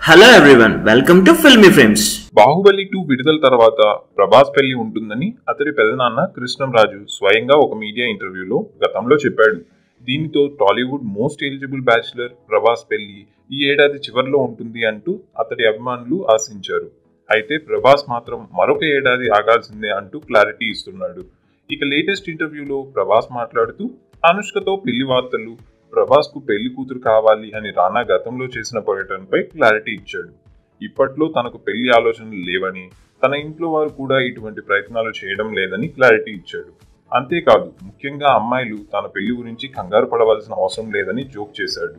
Hello everyone, welcome to filmy frames. Baahubali 2 విడుదల తర్వాత ప్రభాస్ పెళ్లి ఉంటుందని అతడి పెదనాన్న కృష్ణంరాజు స్వయంగా ఒక మీడియా ఇంటర్వ్యూలో గతంలో చెప్పాడు. దీనితో Tollywood most eligible bachelor Prabhas పెళ్లి ఈ ఏడాది చివరిలో ఉంటుంది అంటూ అతడి అభిమానులు ఆశించారు. అయితే ప్రభాస్ మాత్రం మరొక ఏడాది ఆగాల్సిందే అంటూ క్లారిటీ ఇస్తున్నాడు. ఇక లేటెస్ట్ ఇంటర్వ్యూలో ప్రభాస్ మాట్లాడుతూ అనుష్కతో పెళ్లి వార్తలు, ప్రభాస్ కు పెళ్లి కూతురు కావాలి అని రానా గతంలో చేసిన పర్యటనపై క్లారిటీ ఇచ్చాడు. ఇప్పట్లో తనకు పెళ్లి ఆలోచనలు లేవని, తన ఇంట్లో వారు కూడా ఇటువంటి ప్రయత్నాలు చేయడం లేదని క్లారిటీ ఇచ్చాడు. అంతేకాదు, ముఖ్యంగా అమ్మాయిలు తన పెళ్లి గురించి కంగారు పడవలసిన అవసరం లేదని జోక్ చేశాడు.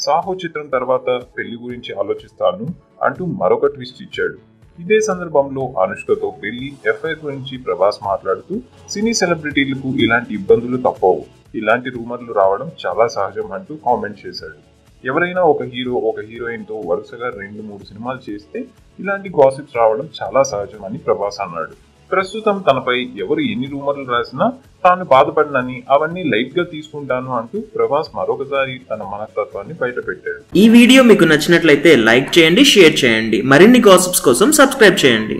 సాహో చిత్రం తర్వాత పెళ్లి గురించి ఆలోచిస్తాను అంటూ మరొక ట్విస్ట్ ఇచ్చాడు. ఇదే సందర్భంలో అనుష్కతో పెళ్లి ఎఫ్ఐఆర్ గురించి ప్రభాస్ మాట్లాడుతూ సినీ సెలబ్రిటీలకు ఇలాంటి ఇబ్బందులు తప్పవు, ఇలాంటి రూమర్లు రావడం చాలా సహజం అంటూ కామెంట్ చేశాడు. ఎవరైనా ఒక హీరో ఒక హీరోయిన్ తో వరుసగా 2-3 సినిమాలు చేస్తే ఇలాంటి గాసిప్స్ రావడం చాలా సహజం అని ప్రభాస్ అన్నాడు. ప్రస్తుతం తనపై ఎవరు ఎన్ని రూమర్లు రాసినా తాను బాధపడినని, అవన్నీ లైట్ గా తీసుకుంటాను అంటూ ప్రభాస్ మరొకసారి తన మనస్తత్వాన్ని బయటపెట్టాడు. ఈ వీడియో మీకు నచ్చినట్లయితే లైక్ చేయండి, షేర్ చేయండి. మరిన్ని గాసిప్స్ కోసం సబ్స్క్రైబ్ చేయండి.